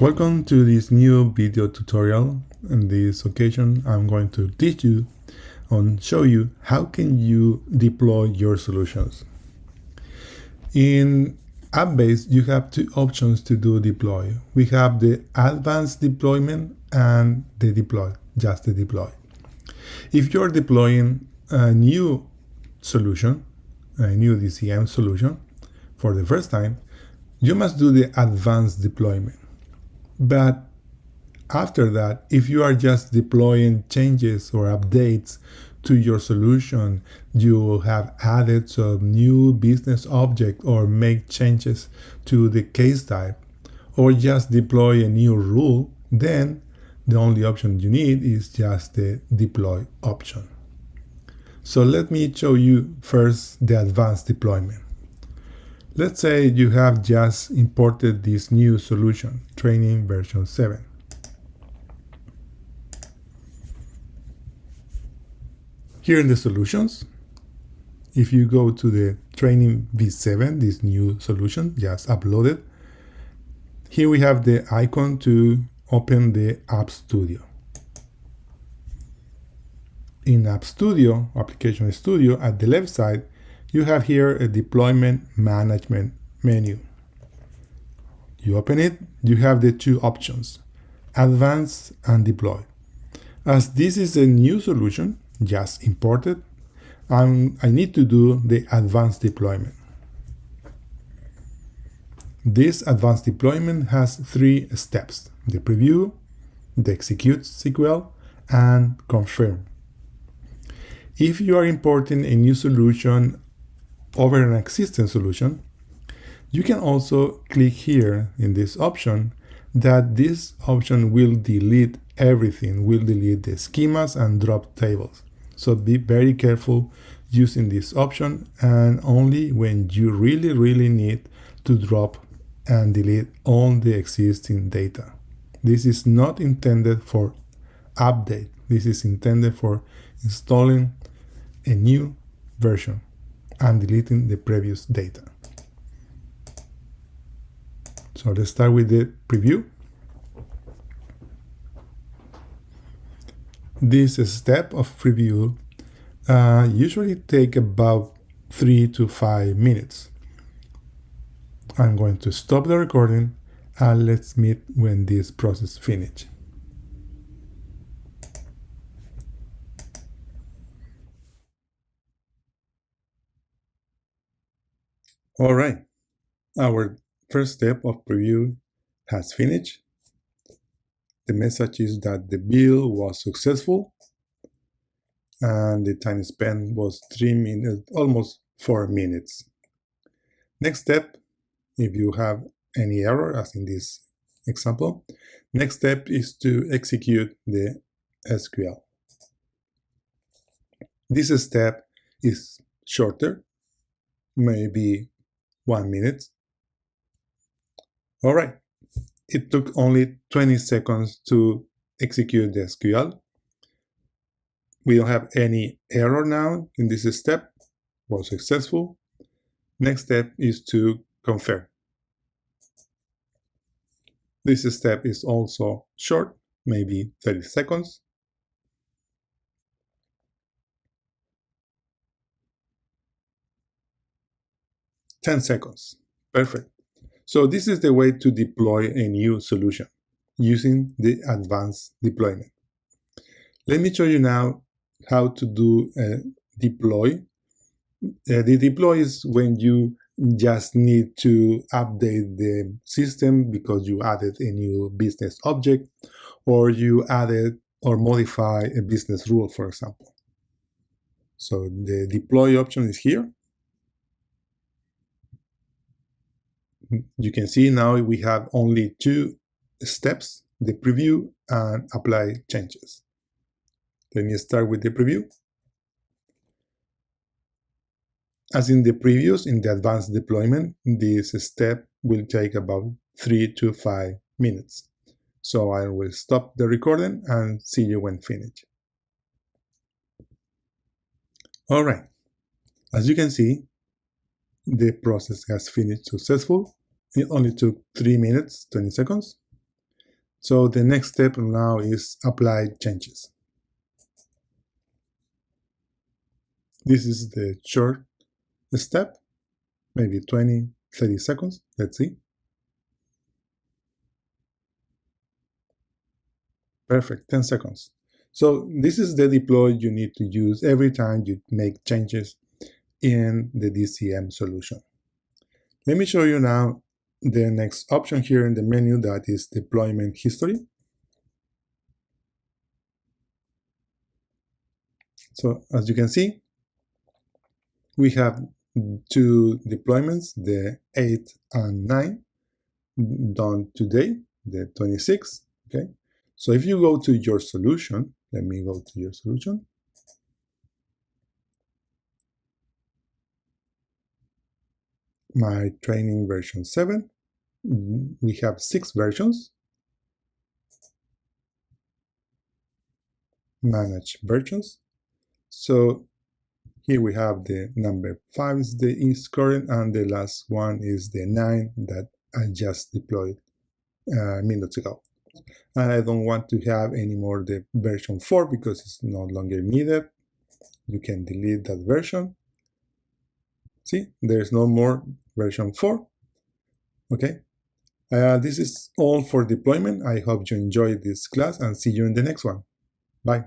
Welcome to this new video tutorial. On this occasion, I'm going to teach you and show you how can you deploy your solutions. In AppBase, you have two options to do deploy. We have the advanced deployment and the deploy, just the deploy. If you're deploying a new solution, a new DCM solution for the first time, you must do the advanced deployment. But after that, if you are just deploying changes or updates to your solution, you have added some new business object or make changes to the case type, or just deploy a new rule, then the only option you need is just the deploy option. So let me show you first the advanced deployment. Let's say you have just imported this new solution, training version 7. Here in the solutions, if you go to the training v7, this new solution just uploaded, here we have the icon to open the App Studio. In App Studio, Application Studio, at the left side, you have here a deployment management menu. You open it, you have the two options, advanced and deploy. As this is a new solution, just imported, I need to do the advanced deployment. This advanced deployment has 3 steps: the preview, the execute SQL, and confirm. If you are importing a new solution over an existing solution, you can also click here in this option that this option will delete everything, will delete the schemas and drop tables. So be very careful using this option, and only when you really need to drop and delete all the existing data. This is not intended for update. This is intended for installing a new version and deleting the previous data. So let's start with the preview. This step of preview usually take about 3 to 5 minutes. I'm going to stop the recording and let's meet when this process finishes. All right, our first step of preview has finished. The message is that the build was successful and the time spent was 3 minutes, almost 4 minutes. Next step, if you have any error, as in this example, next step is to execute the SQL. This step is shorter, maybe 1 minute. All right, it took only 20 seconds to execute the SQL. We don't have any error now in this step, was successful. Next step is to confirm. This step is also short, maybe 30 seconds. Ten seconds, perfect. So this is the way to deploy a new solution using the advanced deployment. Let me show you now how to do a deploy. The deploy is when you just need to update the system because you added a new business object, or you added or modify a business rule, for example. So the deploy option is here. You can see now we have only 2 steps, the preview and apply changes. Let me start with the preview. As in the previous, in the advanced deployment, this step will take about 3 to 5 minutes. So I will stop the recording and see you when finished. All right, as you can see, the process has finished successful. It only took 3 minutes, 20 seconds. So the next step now is apply changes. This is the short step, maybe 20, 30 seconds. Let's see. Perfect, 10 seconds. So this is the deploy you need to use every time you make changes in the DCM solution. Let me show you now the next option here in the menu, that is deployment history. So as you can see, we have two deployments, the 8 and 9, done today, the 26th, okay? So if you go to your solution, let me go to your solution. My training version 7, we have 6 versions. Manage versions. So here we have the number 5 is current, and the last one is the 9 that I just deployed minutes ago. And I don't want to have anymore the version 4 because it's no longer needed. You can delete that version. See, there's no more version 4. Okay. This is all for deployment. I hope you enjoyed this class and see you in the next one. Bye.